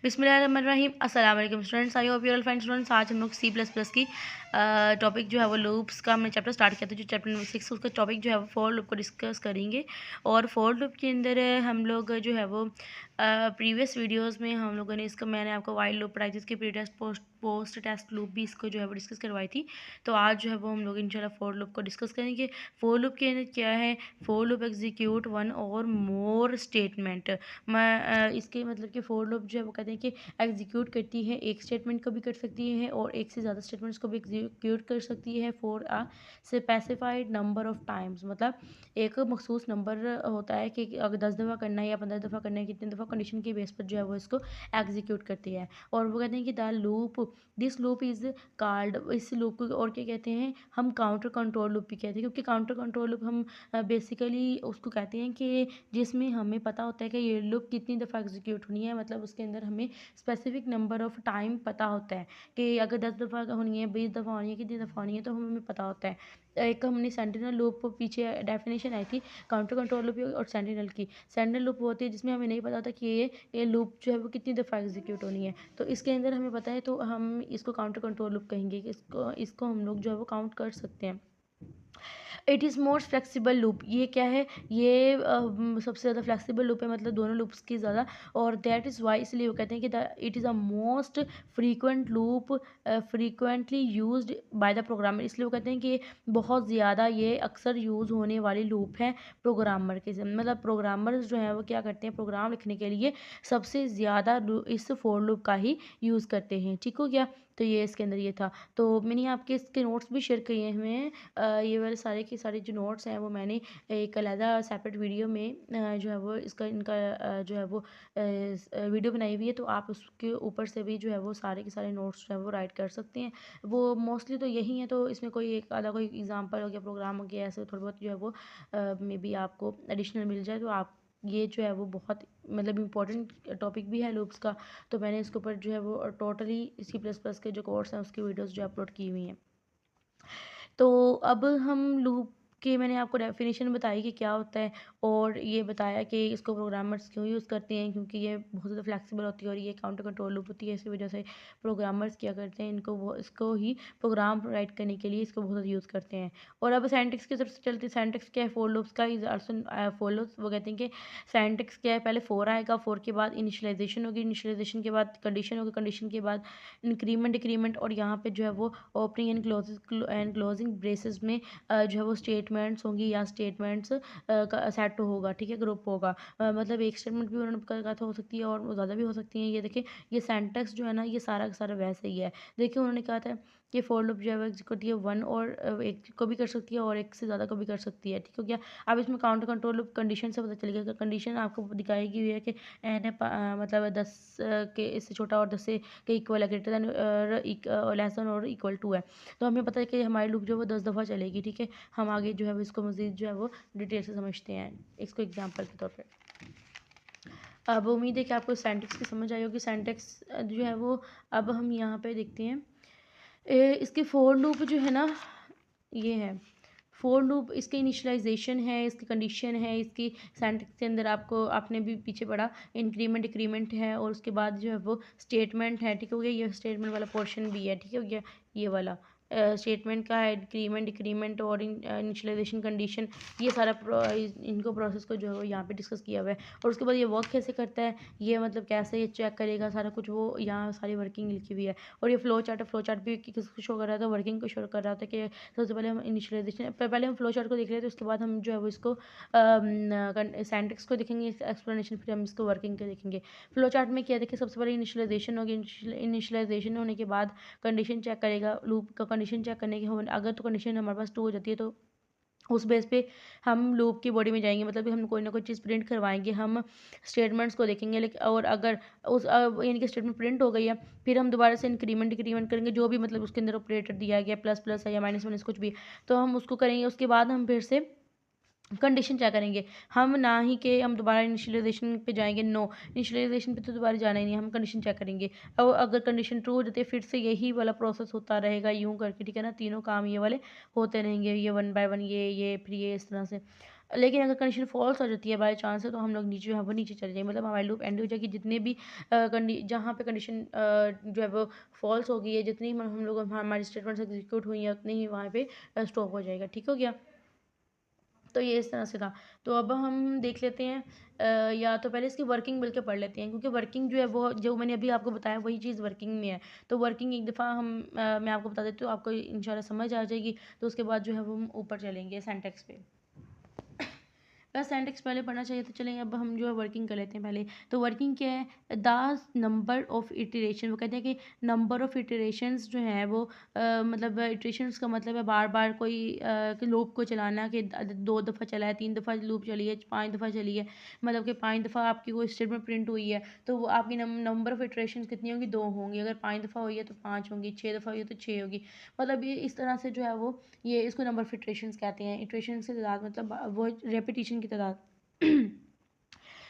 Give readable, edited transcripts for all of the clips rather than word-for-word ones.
बिस्मिल्लाहिर्रहमानिर्रहीम। अस्सलाम वालेकुम students, I hope you all fine students. आज हम लोग C++ की टॉपिक जो है वो लूप्स का हमने चैप्टर स्टार्ट किया था, जो चैप्टर नंबर 6 उसका टॉपिक जो है वो फॉर लूप को डिस्कस करेंगे। और फॉर लूप के अंदर हम लोग जो है वो प्रीवियस वीडियोस में हम लोगों ने इसका मैंने आपको वाइल लूप पढ़ाई थी, इसकी pre test post test loop भी इसको जो है वो डिस्कस करवाई थी। तो आज जो है वो हम लोग इंशाल्लाह फॉर लूप को डिस्कस करेंगे। फॉर लूप के अंदर क्या है, फॉर लूप एग्जीक्यूट वन और मोर स्टेटमेंट। इसके मतलब कि फॉर लूप जो है वो कहते हैं कि एग्जीक्यूट करती है, एक स्टेटमेंट को भी कर सकती है और एक से ज़्यादा स्टेटमेंट्स को भी एग्जीक्यूट कर सकती है for a specified number of times. मतलब एक मखसूस नंबर होता है कि अगर 10 दफ़ा करना है या 15 दफ़ा करना है, कितनी दफ़ा कंडीशन के बेस पर जो है वो इसको एग्जीक्यूट करती है। और वो कहते हैं कि the loop this loop is called, इस लूप को और क्या कहते हैं हम, काउंटर कंट्रोल लूप भी कहते हैं। क्योंकि काउंटर कंट्रोल लूप हम बेसिकली उसको कहते हैं कि जिसमें हमें पता होता है कि ये लूप कितनी दफ़ा एग्जीक्यूट होनी है। मतलब उसके अंदर हमें स्पेसिफिक नंबर ऑफ टाइम पता होता है कि अगर 10 दफ़ा होनी है, 20 दफ़ा होनी है, कितनी दफ़ा होनी है, तो हमें पता होता है। एक हमने सेंटिनल लूप पीछे डेफिनेशन आई थी काउंटर कंट्रोल लूप और सेंटिनल की। सेंटिनल लूप होती है जिसमें हमें नहीं पता होता कि ये लूप जो है वो कितनी दफ़ा एग्जीक्यूट होनी है। तो इसके अंदर हमें पता है तो हम इसको काउंटर कंट्रोल लूप कहेंगे कि इसको हम लोग जो है वो काउंट कर सकते हैं। It is most flexible loop, ये क्या है, ये सबसे ज़्यादा फ्लेक्सिबल लूप है, मतलब दोनों लूप्स की ज़्यादा। और दैट इज़ वाई, इसलिए वो कहते हैं कि it is a most frequent loop frequently used by the programmer. इसलिए वो कहते हैं कि बहुत ज़्यादा ये अक्सर यूज़ होने वाली लूप है प्रोग्रामर के से। मतलब प्रोग्रामर्स जो है वो क्या करते हैं, प्रोग्राम लिखने के लिए सबसे ज़्यादा इस फॉर लूप का ही यूज़ करते हैं। ठीक हो गया। तो ये इसके अंदर ये था। तो मैंने आपके इसके नोट्स भी शेयर किए हुए हैं। ये वाले सारे के सारे जो नोट्स हैं वो मैंने एक अलहदा सेपरेट वीडियो में जो है वो इसका इनका जो है वो वीडियो बनाई हुई है। तो आप उसके ऊपर से भी जो है वो सारे के सारे नोट्स जो है वो राइट कर सकते हैं। वो मोस्टली तो यही है, तो इसमें कोई एक आधा कोई एग्जांपल हो गया, प्रोग्राम हो गया, ऐसे थोड़ा बहुत जो है वो मे बी आपको एडिशनल मिल जाए। तो आप ये जो है वो बहुत मतलब इम्पोर्टेंट टॉपिक भी है लूप्स का। तो मैंने इसके ऊपर जो है वो टोटली C++ के जो कोर्स हैं उसकी वीडियोस जो अपलोड की हुई हैं। तो अब हम लूप की मैंने आपको डेफिनेशन बताई कि क्या होता है, और ये बताया कि इसको प्रोग्रामर्स क्यों यूज़ करते हैं, क्योंकि ये बहुत ज़्यादा फ्लेक्सिबल होती है और ये काउंटर कंट्रोल लूप होती है। इसी वजह से प्रोग्रामर्स क्या करते हैं, इनको वो इसको ही प्रोग्राम राइट करने के लिए इसको बहुत ज़्यादा यूज़ करते हैं। और अब सिंटैक्स की तरफ से चलते हैं। सिंटैक्स क्या है, फॉर लूप्स का इज आल्सो फॉलोस। वो कहते हैं कि सिंटैक्स क्या है, पहले फॉर आएगा, फॉर के बाद इनिशियलाइजेशन होगी, इनिशियलाइजेशन के बाद कंडीशन होगी, कंडीशन के बाद इंक्रीमेंट डिक्रीमेंट, और यहाँ पे जो है वो ओपनिंग एंड क्लोजिंग ब्रेसेस में जो है वो स्टेटमेंट्स होंगी या स्टेटमेंट्स का सेट होगा। ठीक है, ग्रुप होगा। मतलब एक स्टेटमेंट भी उन्होंने कहा था हो सकती है और ज़्यादा भी हो सकती है। ये देखिए, ये सेंटेक्स जो है ना, ये सारा का सारा वैसे ही है। देखिए उन्होंने कहा था कि फॉर लूप जो है वो एग्जीक्यूट ये वन और एक को भी कर सकती है और एक से ज़्यादा को भी कर सकती है। ठीक हो गया। अब इसमें काउंटर कंट्रोल लूप कंडीशन से पता चलेगा। कंडीशन आपको दिखाई गई हुई है कि एन है मतलब 10 के इससे छोटा और 10 से के इक्वल है, ग्रेटर दैन लेस दैन और इक्वल टू है। तो हमें पता है कि हमारी लूप जो है वो 10 दफ़ा चलेगी। ठीक है, हम आगे जो है वो इसको मज़ीद जो है वो डिटेल से समझते हैं, इसको एग्जांपल के तौर पे। अब उम्मीद है कि आपको सिंटैक्स की समझ आई होगी। सिंटैक्स जो है वो अब हम यहाँ पे देखते हैं। इसके फॉर लूप जो है ना, ये है फॉर लूप, इसके इनिशियलाइजेशन है, इसकी कंडीशन है, इसकी सिंटैक्स के अंदर आपने भी पीछे पढ़ा, इंक्रीमेंट डिक्रीमेंट है, और उसके बाद जो है वो स्टेटमेंट है। ठीक हो गया, ये स्टेटमेंट वाला पोर्शन भी है। ठीक हो गया, ये वाला स्टेटमेंट का है, इंक्रीमेंट डिक्रीमेंट और इनिशियलाइजेशन कंडीशन, ये सारा इनको प्रोसेस को जो है वो यहाँ पे डिस्कस किया हुआ है। और उसके बाद ये वर्क कैसे करता है, ये मतलब कैसे ये चेक करेगा, सारा कुछ वो यहाँ सारी वर्किंग लिखी हुई है। और ये फ्लो चार्ट है, फ्लो चार्ट भी किसको शो कर रहा था, वर्किंग को शो कर रहा था कि सबसे पहले हम इनिशियलाइजेशन, पहले हम फ्लो चार्ट को देख रहे थे, उसके बाद हम जो है वो इसको सिंटैक्स को देखेंगे, एक्सप्लेनेशन, फिर हम इसको वर्किंग के देखेंगे। फ्लो चार्ट में क्या देखिए, सबसे पहले इनिशियलाइजेशन होगी, इनिशियलाइजेशन होने के बाद कंडीशन चेक करेगा, लूप का कंडीशन चेक करने के अगर तो कंडीशन हमारे पास ट्रू हो जाती है तो उस बेस पे हम लूप की बॉडी में जाएंगे, मतलब कि हम कोई ना कोई चीज़ प्रिंट करवाएंगे, हम स्टेटमेंट्स को देखेंगे। लेकिन और अगर उस यानी कि स्टेटमेंट प्रिंट हो गई है, फिर हम दोबारा से इंक्रीमेंट डिक्रीमेंट करेंगे, जो भी मतलब उसके अंदर ऑपरेटर दिया गया, प्लस प्लस है या माइनस माइनस कुछ भी, तो हम उसको करेंगे। उसके बाद हम फिर से कंडीशन चेक करेंगे। हम ना ही कि हम दोबारा इनिशियलाइजेशन पे जाएंगे, नो, इनिशियलाइजेशन पे तो दोबारा जाना ही नहीं, हम कंडीशन चेक करेंगे। अब अगर कंडीशन ट्रू हो जाती है, फिर से यही वाला प्रोसेस होता रहेगा यूं करके। ठीक है ना, तीनों काम ये वाले होते रहेंगे, ये वन बाय वन, ये फिर ये इस तरह से। लेकिन अगर कंडीशन फॉल्स हो जाती है बाय चांस से, तो हम लोग नीचे जो है वो नीचे चले जाएंगे, मतलब हमारी लूप एंड हो जाएगी। जितने भी जहाँ पे कंडीशन जो है वो फॉल्स हो गई है, जितनी हम लोग हमारी स्टेटमेंट्स एग्जीक्यूट हुई है, उतनी ही वहाँ पे स्टॉप हो जाएगा। ठीक हो गया? तो ये इस तरह से था। तो अब हम देख लेते हैं या तो पहले इसकी वर्किंग मिलकर पढ़ लेते हैं, क्योंकि वर्किंग जो है वो जो मैंने अभी आपको बताया वही चीज़ वर्किंग में है। तो वर्किंग एक दफ़ा मैं आपको बता देती हूँ, आपको इंशाल्लाह समझ आ जाएगी। तो उसके बाद जो है वो हम ऊपर चलेंगे सिंटैक्स पे। बस सिंटैक्स पहले पढ़ना चाहिए, तो चलेंगे अब हम जो है वर्किंग कर लेते हैं पहले। तो वर्किंग क्या है? द नंबर ऑफ इटरेशन, वो कहते हैं कि नंबर ऑफ इटरेशंस जो हैं वो मतलब इटरेशंस का मतलब है बार बार कोई लूप को चलाना, कि 2 दफ़ा चला है, 3 दफ़ा लूप चली है, 5 दफ़ा चली है, मतलब कि 5 दफ़ा आपकी कोई स्टेटमेंट प्रिंट हुई है, तो वो आपकी नंबर ऑफ इटरेशंस कितनी होंगी? 2 होंगी। अगर 5 दफ़ा हुई है तो 5 होंगी, 6 दफ़ा हुई है तो 6 होगी। मतलब ये इस तरह से जो है वो, ये इसको नंबर ऑफ इटरेशंस कहते हैं। इटरेशंस की तादाद मतलब वो रेपिटेशन की तादाद।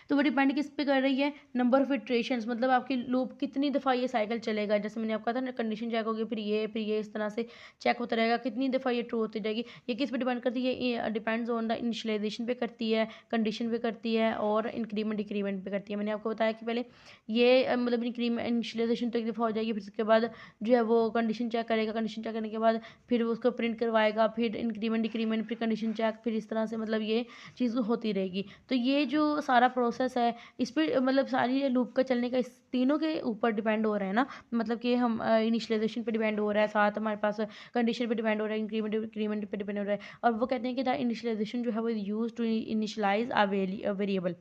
तो वो डिपेंड किस पे कर रही है? नंबर ऑफ इटरेशंस, मतलब आपकी लूप कितनी दफ़ा ये साइकिल चलेगा। जैसे मैंने आपको कहा था ना, कंडीशन चेक होगी, फिर ये इस तरह से चेक होता रहेगा, कितनी दफ़ा ये ट्रू होती जाएगी। ये किस पे डिपेंड करती है? ये डिपेंड्स ऑन द इनिशियलाइजेशन पे करती है, कंडीशन पे करती है, और इंक्रीमेंट डिक्रीमेंट पे करती है। मैंने आपको बताया कि पहले ये मतलब इनिशियलाइजेशन तो एक दफ़ा हो जाएगी, फिर उसके बाद जो है वो कंडीशन चेक करेगा, कंडीशन चेक करने के बाद फिर उसको प्रिंट करवाएगा, फिर इंक्रीमेंट डिक्रीमेंट, फिर कंडीशन चेक, फिर इस तरह से मतलब ये चीज़ होती रहेगी। तो ये जो सारा प्रोसेस है, इस पे मतलब सारी लूप का चलने का इस तीनों के ऊपर डिपेंड हो रहा है ना, मतलब कि हम इनिशियलाइजेशन पे डिपेंड हो रहा है, साथ हमारे पास कंडीशन पे डिपेंड हो रहा है, इंक्रीमेंट इंक्रीमेंट पे डिपेंड हो रहा है। और वो कहते हैं कि द इनिशियलाइजेशन जो है वो use to initialize a variable.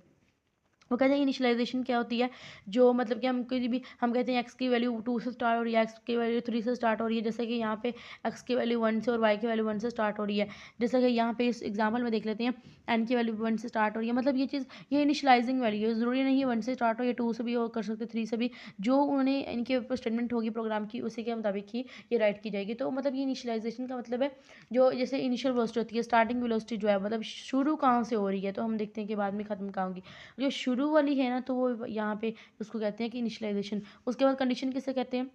वो कहते हैं इनिशियलाइजेशन क्या होती है? जो मतलब कि हम कोई भी हम कहते हैं एक्स की वैल्यू 2 से स्टार्ट हो रही है, एक्स की वैल्यू 3 से स्टार्ट हो रही है, जैसे कि यहाँ पे एक्स की वैल्यू 1 से और वाई की वैल्यू 1 से स्टार्ट हो रही है। जैसे कि यहाँ पे इस एग्जांपल में देख लेते हैं, एन की वैल्यू 1 से स्टार्ट हो रही है, मतलब ये चीज़ ये इनिशियलाइजिंग वैल्यू है, ज़रूरी नहीं है 1 से स्टार्ट हो, या 2 से भी हो कर सकते, 3 से भी, जो उन्होंने इनके ऊपर स्टेटमेंट होगी प्रोग्राम की, उसी के मुताबिक ही ये राइट की जाएगी। तो मतलब ये इनिशियलाइजेशन का मतलब है, जो जैसे इनिशियल वेलोसिटी होती है, स्टार्टिंग वेलोसिटी जो है, मतलब शुरू कहाँ से हो रही है, तो हम देखते हैं कि बाद में ख़त्म कहाँ होगी। जो शुरू वाली है ना, तो वो यहाँ पे उसको कहते हैं कि इनिशियलाइजेशन। उसके बाद कंडीशन किसे कहते हैं?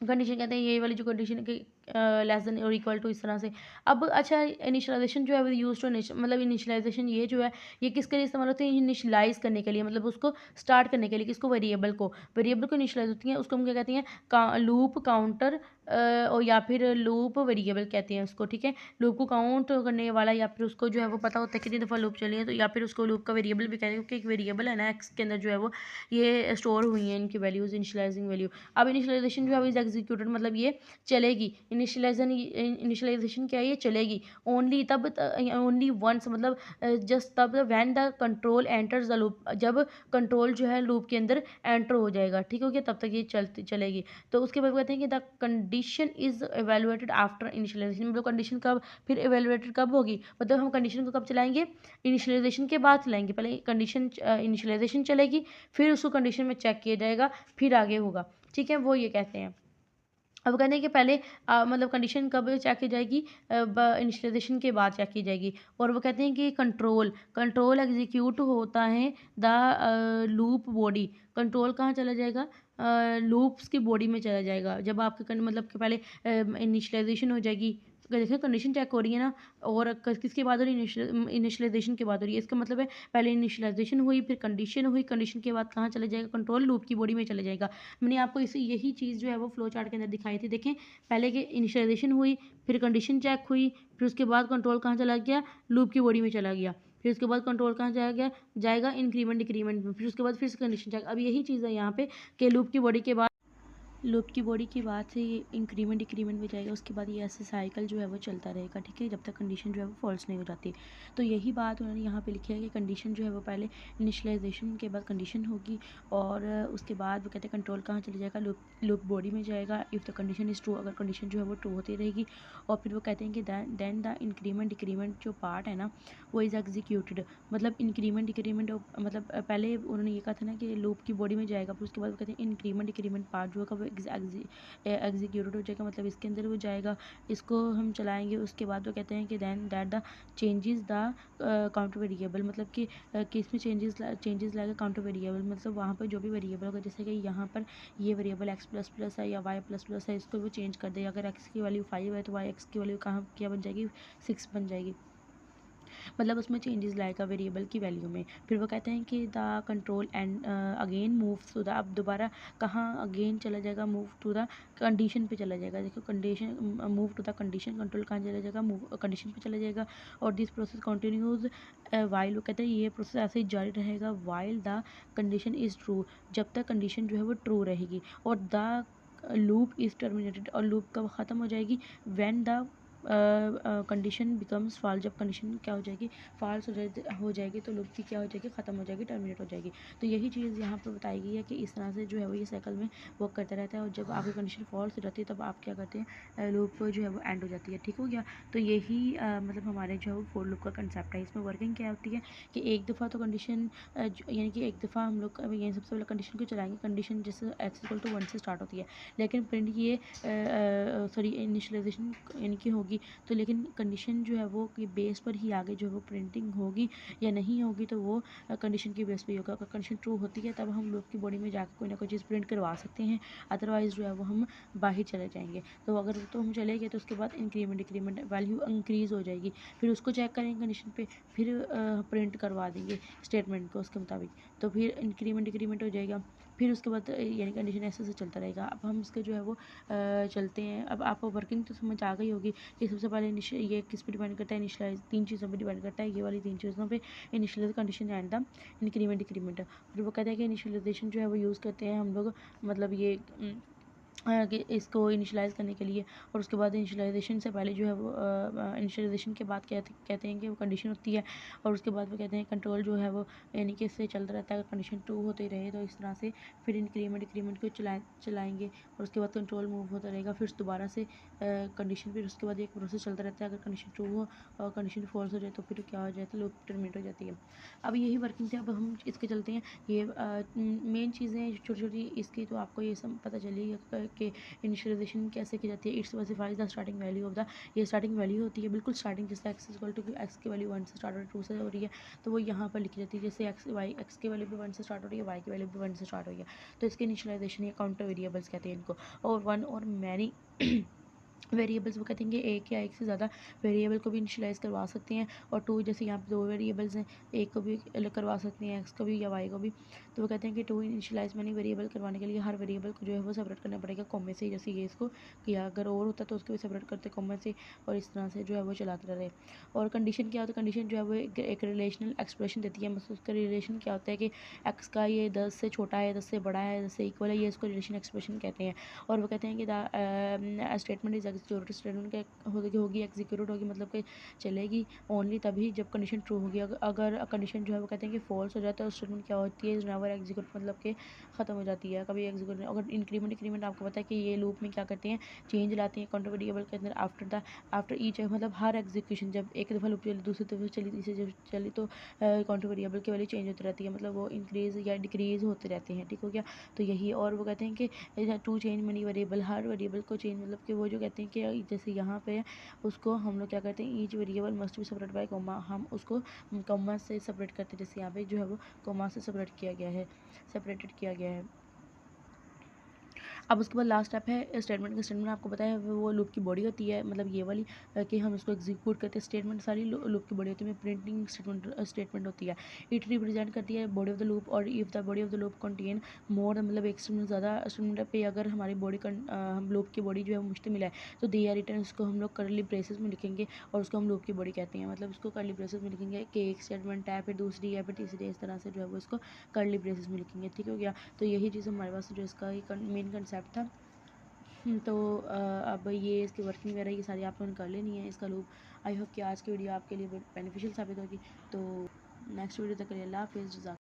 कंडीशन कहते हैं ये वाली जो कंडीशन है कि लेस देन और इक्वल टू, इस तरह से। अब अच्छा, इनिशियलाइजेशन जो है वो यूज टू मतलब इनिशियलाइजेशन ये जो है, ये किसके लिए इस्तेमाल होती है? इनिशियलाइज करने के लिए, मतलब उसको स्टार्ट करने के लिए। किसको? वेरिएबल को इनिशियलाइज होती है, उसको हम क्या कहते हैं? लूप काउंटर, और या फिर लूप वेरिएबल कहते हैं उसको। ठीक है, लूप को काउंट करने वाला, या फिर उसको जो है वो पता होता है कितनी दफ़ा लूप चली है, तो या फिर उसको लूप का वेरिएबल भी कहते हैं, क्योंकि एक वेरिएबल है ना एक्स के अंदर जो है वो ये स्टोर हुई है इनकी वैल्यूज़, इनिशियलाइजिंग वैल्यू। अब इनिशियलाइजेशन जो है इज एग्जीक्यूटेड, मतलब ये चलेगी। इनिशियलाइजेशन क्या है? ये चलेगी ओनली तब, ओनली वंस, मतलब जस्ट तब when the control enters the loop, जब कंट्रोल जो है लूप के अंदर एंटर हो जाएगा। ठीक हो गया? तब तक ये चलेगी। तो उसके बाद कहते हैं कि the condition is evaluated after initialization, मतलब कंडीशन कब फिर एवेलुएटेड कब होगी? मतलब हम कंडीशन को कब चलाएंगे? इनिशियलाइजेशन के बाद चलाएंगे। पहले कंडीशन इनिशियलाइजेशन चलेगी, फिर उसको कंडीशन में चेक किया जाएगा, फिर आगे होगा। ठीक है, वो ये कहते हैं। अब कहते हैं कि पहले मतलब कंडीशन कब चेक की जाएगी? इनिशियलाइजेशन के बाद चेक की जाएगी। और वो कहते हैं कि कंट्रोल एग्जीक्यूट होता है द लूप बॉडी। कंट्रोल कहाँ चला जाएगा? लूप्स की बॉडी में चला जाएगा। जब आपके मतलब कि पहले इनिशियलाइजेशन हो जाएगी, देखिए कंडीशन चेक हो रही है ना, और किसके बाद हो रही है? इनिशियलाइजेशन के बाद हो रही है। इसका मतलब है पहले इनिशियलाइजेशन हुई, फिर कंडीशन हुई, कंडीशन के बाद कहाँ चला जाएगा? कंट्रोल लूप की बॉडी में चला जाएगा। मैंने आपको इसी यही चीज़ जो है वो फ्लो चार्ट के अंदर दिखाई थी। देखें, पहले की इनिशियलाइजेशन हुई, फिर कंडीशन चेक हुई, फिर उसके बाद कंट्रोल कहाँ चला गया? लूप की बॉडी में चला गया। फिर उसके बाद कंट्रोल कहाँ जाएगा? इंक्रीमेंट डिक्रीमेंट में। फिर उसके बाद फिर से कंडीशन चेक। अब यही चीज़ है यहाँ पे कि लूप की बॉडी के बाद से ये इंक्रीमेंट डिक्रीमेंट में जाएगा। उसके बाद ये ऐसे साइकिल जो है वो चलता रहेगा। ठीक है, जब तक कंडीशन जो है वो फॉल्स नहीं हो जाती। तो यही बात उन्होंने यहाँ पे लिखी है कि कंडीशन जो है वो पहले इनिशियलाइजेशन के बाद कंडीशन होगी, और उसके बाद वो कहते हैं कंट्रोल कहाँ चले जाएगा? लूप बॉडी में जाएगा, if the condition is true, अगर कंडीशन जो है वो ट्रू होती रहेगी। और फिर वो कहते हैं कि देन द इंक्रीमेंट डिक्रीमेंट जो पार्ट है ना, वो इज़ एग्जीक्यूटेड। मतलब इंक्रीमेंट डिक्रीमेंट मतलब पहले उन्होंने ये कहा था ना कि लूप की बॉडी में जाएगा, फिर उसके बाद वो कहते हैं इंक्रीमेंट डिक्रीमेंट पार्ट जो है एग्जीक्यूटेड हो जाएगा, मतलब इसके अंदर वो जाएगा, इसको हम चलाएंगे। उसके बाद वो कहते हैं कि then that the changes the counter variable, मतलब कि इसमें चेंजेस लाएगा काउंटर वेरिएबल, मतलब वहाँ पर जो भी वेरिएबल होगा, जैसे कि यहाँ पर ये वेरिएबल एक्स प्लस प्लस है या वाई प्लस प्लस है, इसको वो चेंज कर दे। अगर एक्स की वैल्यू 5 है तो वाई एक्स की वैल्यू कहाँ क्या बन जाएगी? 6 बन जाएगी। मतलब उसमें चेंजेस लाएगा वेरिएबल की वैल्यू में। फिर वो कहते हैं कि the control and again move to the, अब दोबारा कहाँ अगेन चला जाएगा, मूव टू द कंडीशन पे चला जाएगा। देखो condition, move to the condition, control कहाँ चला जाएगा, मूव कंडीशन पे चला जाएगा। और दिस प्रोसेस कंटिन्यूज वाइल, वो कहते हैं ये प्रोसेस ऐसे ही जारी रहेगा while the condition is true, जब तक कंडीशन जो है वो ट्रू रहेगी। और द लूप इज़ टर्मिनेटेड, और लूप कब ख़त्म हो जाएगी, when the condition becomes false, जब कंडीशन क्या हो जाएगी, फॉल्स हो जाएगी, तो लूप की क्या हो जाएगी, ख़त्म हो जाएगी, टर्मिनेट हो जाएगी। तो यही चीज़ यहाँ पर बताई गई है कि इस तरह से जो है वो ये साइकिल में वर्क करता रहता है। और जब आपकी कंडीशन फॉल्स हो जाती है तब आप क्या करते हैं, लूप जो है वो एंड हो जाती है। ठीक हो गया। तो यही मतलब हमारे जो है वो फोर लूप का कंसेप्ट है। इसमें वर्किंग क्या होती है कि एक दफ़ा तो कंडीशन यानी कि एक दफ़ा हम लोग ये सबसे पहले कंडीशन को चलाएंगे। कंडीशन जैसे एक्स इक्वल टू 1 से स्टार्ट होती है, लेकिन प्रिंट ये सॉरी इनिशियलाइजेशन यानी कि होगी, तो लेकिन कंडीशन जो है वो कि बेस पर ही आगे जो है वो प्रिंटिंग होगी या नहीं होगी, तो वो कंडीशन की बेस पर ही होगा। अगर कंडीशन ट्रू होती है तब हम लूप की बॉडी में जाकर कोई ना कोई चीज़ प्रिंट करवा सकते हैं, अदरवाइज़ जो है वो हम बाहर चले जाएंगे। तो अगर तो हम चले गए तो उसके बाद इंक्रीमेंट डिक्रीमेंट वैल्यू इंक्रीज़ हो जाएगी, फिर उसको चेक करेंगे कंडीशन पे, फिर प्रिंट करवा देंगे स्टेटमेंट को उसके मुताबिक, तो फिर इंक्रीमेंट डिक्रीमेंट हो जाएगा। फिर उसके बाद यानी कंडीशन ऐसे से चलता रहेगा। अब हम इसके जो है वो चलते हैं। अब आपको वर्किंग तो समझ आ गई होगी कि सबसे पहले ये किस पे डिपेंड करता है, इनिशियलाइज 3 चीज़ों पे डिपेंड करता है, ये वाली 3 चीज़ों पे, initialize condition and the increment decrement. फिर वो कहते हैं कि इनिशियलाइजेशन जो है वो यूज़ करते हैं हम लोग, मतलब ये कि इसको इनिशियलाइज़ करने के लिए। और उसके बाद इनिशियलाइजेशन से पहले जो है वो इनिशियलाइजेशन के बाद कहते हैं कि वो कंडीशन होती है। और उसके बाद वो कहते हैं कंट्रोल जो है वो यानी कि इससे चलता रहता है, अगर कंडीशन ट्रू होते रहे तो इस तरह से फिर इंक्रीमेंट डिक्रीमेंट को चलाएंगे। और उसके बाद कंट्रोल मूव होता रहेगा, फिर दोबारा से कंडीशन, फिर उसके बाद एक प्रोसेस चलता रहता है। अगर कंडीशन ट्रू हो और कंडीशन फॉल्स हो जाए तो फिर क्या हो जाता है, लूप टर्मिनेट हो जाती है। अब यही वर्किंग थी। अब हम इसके चलते हैं, ये मेन चीज़ें छोटी छोटी इसकी, तो आपको ये सब पता चली कि इनिशियलाइजेशन कैसे की जाती है। It specifies the starting value of the, ये स्टार्टिंग वैल्यू होती है बिल्कुल स्टार्टिंग, जैसे एक्स इक्वल टू एक्स की वैल्यू 1 से स्टार्ट हो रही है, 2 से हो रही है, तो वो यहाँ पर लिखी जाती है। जैसे एक्स की वैल्यू भी 1 से स्टार्ट हो रही है, वाई की वैल्यू भी 1 से स्टार्ट हो रही है, तो इसके इनिशियलाइजेशन या काउंटर वेरिएबल्स कहते हैं इनको। और वन और मैनी वेरिएबल्स, वो कहते हैं कि एक या एक से ज़्यादा वेरिएबल को भी इनिशियलाइज़ करवा सकते हैं। और टू, जैसे यहाँ पे 2 वेरिएबल्स हैं, एक को भी अलग करवा सकते हैं, एक्स को भी या वाई को भी। तो वो कहते हैं कि टू इनिशियलाइज मैनी वेरिएबल करवाने के लिए हर वेरिएबल को जो है वो सेपरेट करना पड़ेगा कॉमे से, जैसे ये इसको किया। अगर और होता तो उसको भी सेपरेट करते कॉमे से, और इस तरह से जो है वो चलाते रहे। और कंडीशन क्या होता है, कंडीशन जो है वो एक रिलेशनल एक्सप्रेशन देती है। मतलब उसका रिलेशन क्या होता है कि एक्स का ये 10 से छोटा है, 10 से बड़ा है, 10 से इक्वल है, ये इसको रिलेशन एक्सप्रेशन कहते हैं। और वो कहते हैं कि स्टेटमेंट इज एग्जीक्यूटेड, स्टेटमेंट होगी एग्जीक्यूट होगी, मतलब कि चलेगी ओनली तभी जब कंडीशन ट्रू होगी। अगर कंडीशन जो है वो कहते हैं कि फॉल्स हो जाता है तो स्टेटमेंट क्या होती है, इज नेवर एग्जीक्यूट, मतलब कि ख़त्म हो जाती है, कभी एग्जीक्यूट। अगर इंक्रीमेंट डिक्रीमेंट आपको पता है कि ये लूप में क्या करते हैं, चेंज लाते हैं काउंटर वेरिएबल के अंदर आफ्टर ईच, मतलब हर एग्जीक्यूशन, जब एक दफ़ा लूप चली, दूसरी दफ़ा चली, तीसरी जब चली, तो काउंटर वेरिएबल की वैल्यू चेंज होती रहती है, मतलब वो इंक्रीज़ या डिक्रीज़ होते रहते हैं। ठीक हो गया। तो यही, और वो कहते हैं कि टू चेंज मनी वेरिएबल, हर वेरिएबल को चेंज, मतलब कि वो जो कहते हैं कि जैसे यहाँ पे उसको हम लोग क्या करते हैं, each variable must be separate by comma, हम उसको कॉमा से सेपरेट करते हैं। जैसे यहाँ पे जो है वो कॉमा से सेपरेट किया गया है, सेपरेटेड किया गया है। अब उसके बाद लास्ट स्टेप है स्टेटमेंट का। स्टेटमेंट आपको पता है वो लूप की बॉडी होती है, मतलब ये वाली कि हम इसको एग्जीक्यूट करते हैं। स्टेटमेंट सारी लूप की बॉडी होती है, प्रिंटिंग स्टेटमेंट होती है। इट रिप्रेजेंट करती है बॉडी ऑफ द लूप, और if the body of the loop contain more, मतलब एक स्टेटमेंट ज़्यादा स्टेटमेंट पे अगर हमारी बॉडी हम लूप की बॉडी जो है वो मुश्तमिल है, तो दे आर रिटर्न, उसको हम लोग करली ब्रेसेस में लिखेंगे और उसको हम लूप की बॉडी कहते हैं। मतलब उसको करली ब्रेसेस में लिखेंगे कि एक स्टेटमेंट है, फिर दूसरी है, फिर तीसरी है, इस तरह से जो है वो इसको करली ब्रेसेस में लिखेंगे। ठीक हो गया। तो यही चीज़ हमारे पास जो इसका मेन कंसेप्ट था। तो अब ये इसकी वर्किंग वगैरह ये सारी आप लोगों ने कर लेनी है इसका लूप। आई होप कि आज की वीडियो आपके लिए बेनिफिशियल साबित होगी। तो नेक्स्ट वीडियो तक के लिए अल्लाह हाफिज़।